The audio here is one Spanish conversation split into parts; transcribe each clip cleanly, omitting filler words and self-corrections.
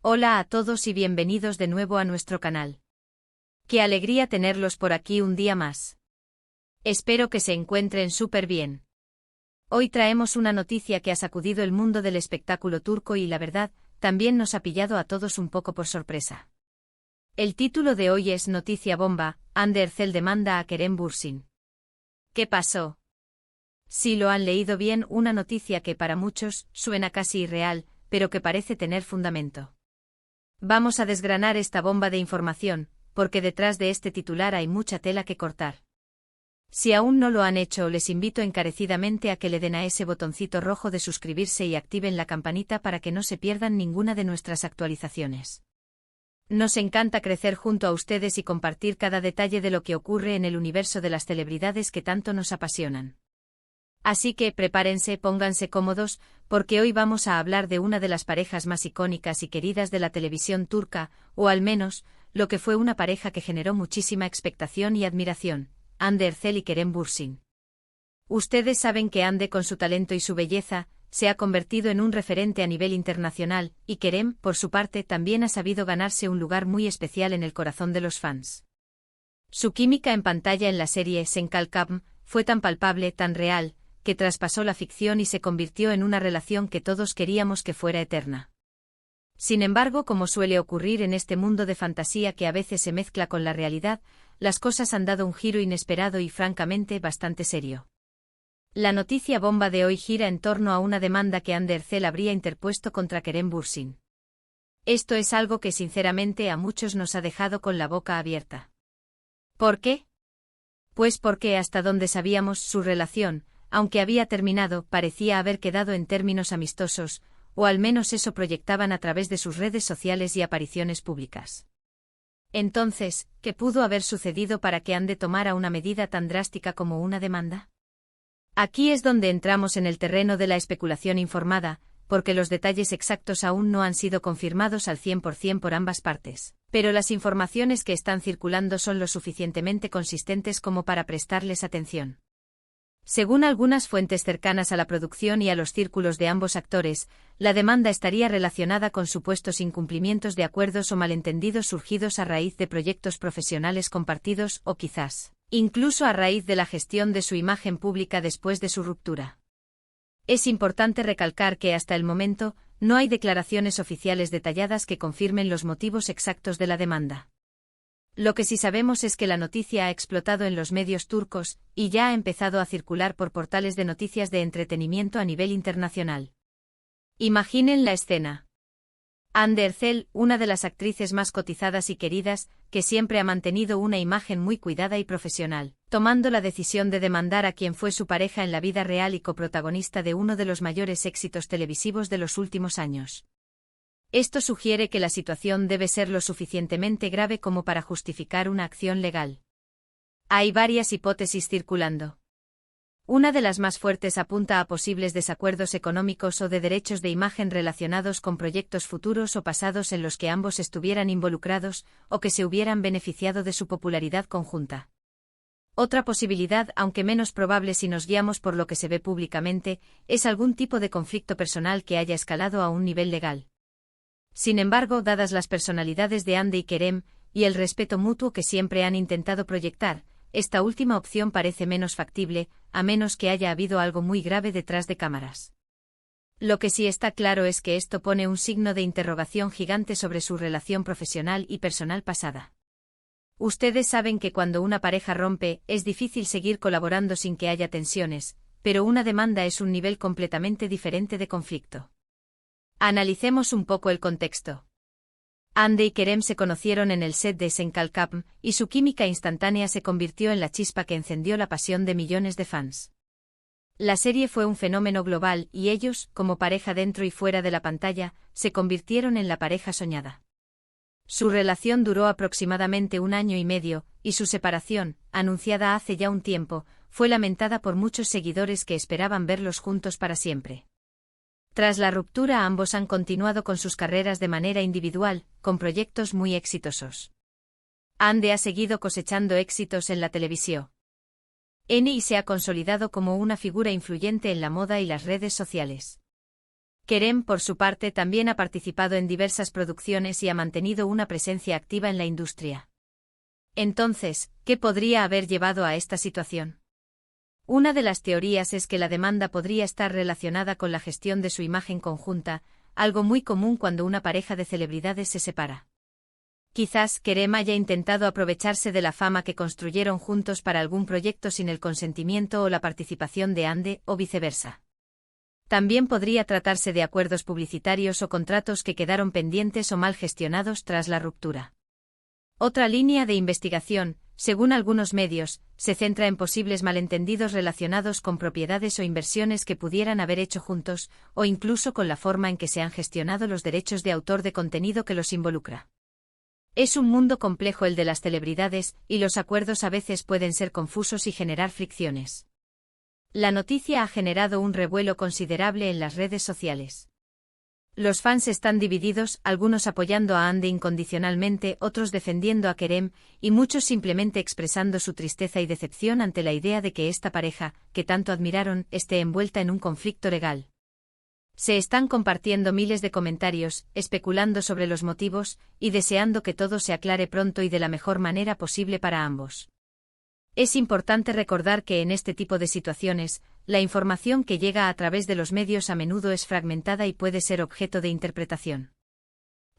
Hola a todos y bienvenidos de nuevo a nuestro canal. Qué alegría tenerlos por aquí un día más. Espero que se encuentren súper bien. Hoy traemos una noticia que ha sacudido el mundo del espectáculo turco y la verdad, también nos ha pillado a todos un poco por sorpresa. El título de hoy es Noticia bomba, Hande Erçel demanda a Kerem Bürsin. ¿Qué pasó? Si lo han leído bien, una noticia que para muchos suena casi irreal, pero que parece tener fundamento. Vamos a desgranar esta bomba de información, porque detrás de este titular hay mucha tela que cortar. Si aún no lo han hecho, les invito encarecidamente a que le den a ese botoncito rojo de suscribirse y activen la campanita para que no se pierdan ninguna de nuestras actualizaciones. Nos encanta crecer junto a ustedes y compartir cada detalle de lo que ocurre en el universo de las celebridades que tanto nos apasionan. Así que prepárense, pónganse cómodos, porque hoy vamos a hablar de una de las parejas más icónicas y queridas de la televisión turca, o al menos, lo que fue una pareja que generó muchísima expectación y admiración, Hande Erçel y Kerem Bürsin. Ustedes saben que Hande, con su talento y su belleza, se ha convertido en un referente a nivel internacional, y Kerem, por su parte, también ha sabido ganarse un lugar muy especial en el corazón de los fans. Su química en pantalla en la serie Sen Kalkam fue tan palpable, tan real, que traspasó la ficción y se convirtió en una relación que todos queríamos que fuera eterna. Sin embargo, como suele ocurrir en este mundo de fantasía que a veces se mezcla con la realidad, las cosas han dado un giro inesperado y francamente bastante serio. La noticia bomba de hoy gira en torno a una demanda que Hande Erçel habría interpuesto contra Kerem Bürsin. Esto es algo que sinceramente a muchos nos ha dejado con la boca abierta. ¿Por qué? Pues porque hasta donde sabíamos, su relación, aunque había terminado, parecía haber quedado en términos amistosos, o al menos eso proyectaban a través de sus redes sociales y apariciones públicas. Entonces, ¿qué pudo haber sucedido para que Hande tomara una medida tan drástica como una demanda? Aquí es donde entramos en el terreno de la especulación informada, porque los detalles exactos aún no han sido confirmados al 100% por ambas partes, pero las informaciones que están circulando son lo suficientemente consistentes como para prestarles atención. Según algunas fuentes cercanas a la producción y a los círculos de ambos actores, la demanda estaría relacionada con supuestos incumplimientos de acuerdos o malentendidos surgidos a raíz de proyectos profesionales compartidos o quizás, incluso a raíz de la gestión de su imagen pública después de su ruptura. Es importante recalcar que hasta el momento, no hay declaraciones oficiales detalladas que confirmen los motivos exactos de la demanda. Lo que sí sabemos es que la noticia ha explotado en los medios turcos, y ya ha empezado a circular por portales de noticias de entretenimiento a nivel internacional. Imaginen la escena. Hande Erçel, una de las actrices más cotizadas y queridas, que siempre ha mantenido una imagen muy cuidada y profesional, tomando la decisión de demandar a quien fue su pareja en la vida real y coprotagonista de uno de los mayores éxitos televisivos de los últimos años. Esto sugiere que la situación debe ser lo suficientemente grave como para justificar una acción legal. Hay varias hipótesis circulando. Una de las más fuertes apunta a posibles desacuerdos económicos o de derechos de imagen relacionados con proyectos futuros o pasados en los que ambos estuvieran involucrados o que se hubieran beneficiado de su popularidad conjunta. Otra posibilidad, aunque menos probable si nos guiamos por lo que se ve públicamente, es algún tipo de conflicto personal que haya escalado a un nivel legal. Sin embargo, dadas las personalidades de Hande y Kerem, y el respeto mutuo que siempre han intentado proyectar, esta última opción parece menos factible, a menos que haya habido algo muy grave detrás de cámaras. Lo que sí está claro es que esto pone un signo de interrogación gigante sobre su relación profesional y personal pasada. Ustedes saben que cuando una pareja rompe, es difícil seguir colaborando sin que haya tensiones, pero una demanda es un nivel completamente diferente de conflicto. Analicemos un poco el contexto. Hande y Kerem se conocieron en el set de Sen Kalkam, y su química instantánea se convirtió en la chispa que encendió la pasión de millones de fans. La serie fue un fenómeno global y ellos, como pareja dentro y fuera de la pantalla, se convirtieron en la pareja soñada. Su relación duró aproximadamente 1 año y medio, y su separación, anunciada hace ya un tiempo, fue lamentada por muchos seguidores que esperaban verlos juntos para siempre. Tras la ruptura, ambos han continuado con sus carreras de manera individual, con proyectos muy exitosos. Hande ha seguido cosechando éxitos en la televisión. Y se ha consolidado como una figura influyente en la moda y las redes sociales. Kerem, por su parte, también ha participado en diversas producciones y ha mantenido una presencia activa en la industria. Entonces, ¿qué podría haber llevado a esta situación? Una de las teorías es que la demanda podría estar relacionada con la gestión de su imagen conjunta, algo muy común cuando una pareja de celebridades se separa. Quizás Kerem haya intentado aprovecharse de la fama que construyeron juntos para algún proyecto sin el consentimiento o la participación de Ande, o viceversa. También podría tratarse de acuerdos publicitarios o contratos que quedaron pendientes o mal gestionados tras la ruptura. Otra línea de investigación, según algunos medios, se centra en posibles malentendidos relacionados con propiedades o inversiones que pudieran haber hecho juntos, o incluso con la forma en que se han gestionado los derechos de autor de contenido que los involucra. Es un mundo complejo el de las celebridades, y los acuerdos a veces pueden ser confusos y generar fricciones. La noticia ha generado un revuelo considerable en las redes sociales. Los fans están divididos, algunos apoyando a Ande incondicionalmente, otros defendiendo a Kerem, y muchos simplemente expresando su tristeza y decepción ante la idea de que esta pareja, que tanto admiraron, esté envuelta en un conflicto legal. Se están compartiendo miles de comentarios, especulando sobre los motivos, y deseando que todo se aclare pronto y de la mejor manera posible para ambos. Es importante recordar que en este tipo de situaciones, la información que llega a través de los medios a menudo es fragmentada y puede ser objeto de interpretación.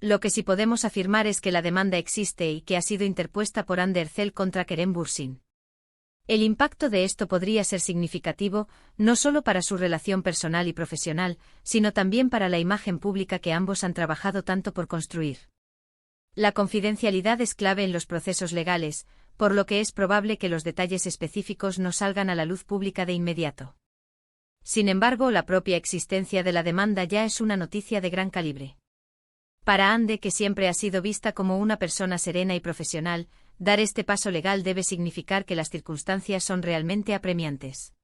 Lo que sí podemos afirmar es que la demanda existe y que ha sido interpuesta por Hande Erçel contra Kerem Bürsin. El impacto de esto podría ser significativo, no solo para su relación personal y profesional, sino también para la imagen pública que ambos han trabajado tanto por construir. La confidencialidad es clave en los procesos legales, por lo que es probable que los detalles específicos no salgan a la luz pública de inmediato. Sin embargo, la propia existencia de la demanda ya es una noticia de gran calibre. Para Hande, que siempre ha sido vista como una persona serena y profesional, dar este paso legal debe significar que las circunstancias son realmente apremiantes.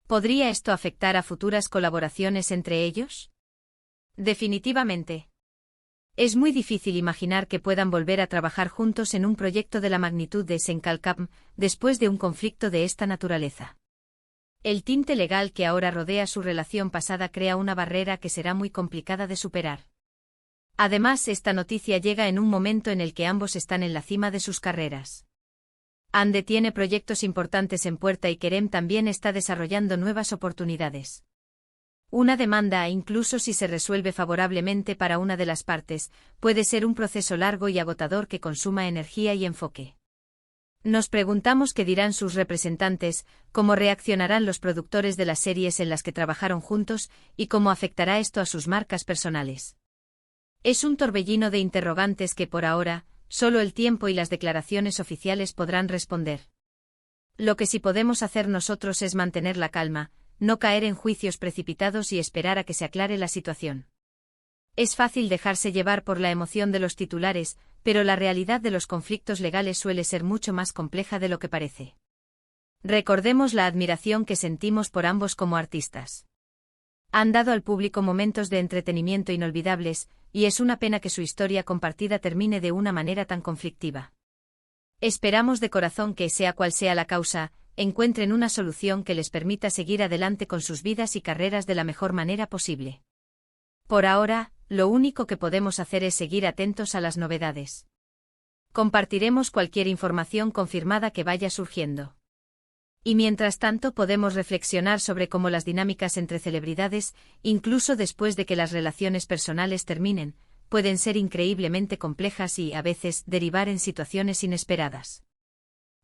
¿Podría esto afectar a futuras colaboraciones entre ellos? Definitivamente. Es muy difícil imaginar que puedan volver a trabajar juntos en un proyecto de la magnitud de Senkalkam, después de un conflicto de esta naturaleza. El tinte legal que ahora rodea su relación pasada crea una barrera que será muy complicada de superar. Además, esta noticia llega en un momento en el que ambos están en la cima de sus carreras. Hande tiene proyectos importantes en puerta y Kerem también está desarrollando nuevas oportunidades. Una demanda, incluso si se resuelve favorablemente para una de las partes, puede ser un proceso largo y agotador que consuma energía y enfoque. Nos preguntamos qué dirán sus representantes, cómo reaccionarán los productores de las series en las que trabajaron juntos y cómo afectará esto a sus marcas personales. Es un torbellino de interrogantes que por ahora, solo el tiempo y las declaraciones oficiales podrán responder. Lo que sí podemos hacer nosotros es mantener la calma, no caer en juicios precipitados y esperar a que se aclare la situación. Es fácil dejarse llevar por la emoción de los titulares, pero la realidad de los conflictos legales suele ser mucho más compleja de lo que parece. Recordemos la admiración que sentimos por ambos como artistas. Han dado al público momentos de entretenimiento inolvidables, y es una pena que su historia compartida termine de una manera tan conflictiva. Esperamos de corazón que, sea cual sea la causa, encuentren una solución que les permita seguir adelante con sus vidas y carreras de la mejor manera posible. Por ahora, lo único que podemos hacer es seguir atentos a las novedades. Compartiremos cualquier información confirmada que vaya surgiendo. Y mientras tanto podemos reflexionar sobre cómo las dinámicas entre celebridades, incluso después de que las relaciones personales terminen, pueden ser increíblemente complejas y, a veces, derivar en situaciones inesperadas.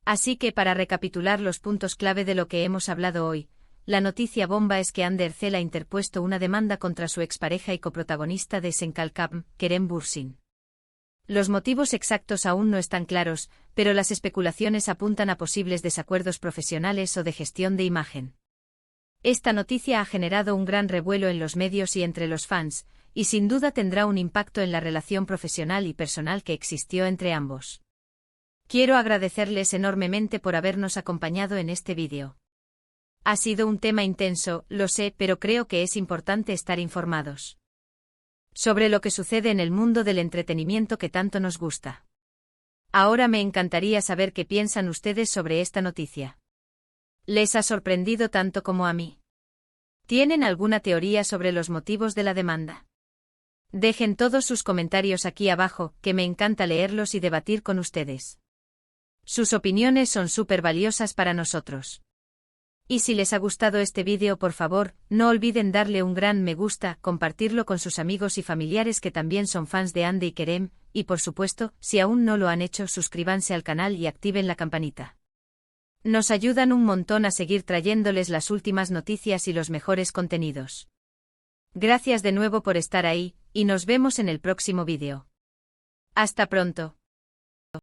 Así que, para recapitular los puntos clave de lo que hemos hablado hoy, la noticia bomba es que Hande Erçel ha interpuesto una demanda contra su expareja y coprotagonista de Senkalkam, Kerem Bürsin. Los motivos exactos aún no están claros, pero las especulaciones apuntan a posibles desacuerdos profesionales o de gestión de imagen. Esta noticia ha generado un gran revuelo en los medios y entre los fans, y sin duda tendrá un impacto en la relación profesional y personal que existió entre ambos. Quiero agradecerles enormemente por habernos acompañado en este vídeo. Ha sido un tema intenso, lo sé, pero creo que es importante estar informados sobre lo que sucede en el mundo del entretenimiento que tanto nos gusta. Ahora me encantaría saber qué piensan ustedes sobre esta noticia. ¿Les ha sorprendido tanto como a mí? ¿Tienen alguna teoría sobre los motivos de la demanda? Dejen todos sus comentarios aquí abajo, que me encanta leerlos y debatir con ustedes. Sus opiniones son súper valiosas para nosotros. Y si les ha gustado este vídeo, por favor, no olviden darle un gran me gusta, compartirlo con sus amigos y familiares que también son fans de Hande y Kerem, y por supuesto, si aún no lo han hecho, suscríbanse al canal y activen la campanita. Nos ayudan un montón a seguir trayéndoles las últimas noticias y los mejores contenidos. Gracias de nuevo por estar ahí, y nos vemos en el próximo vídeo. Hasta pronto.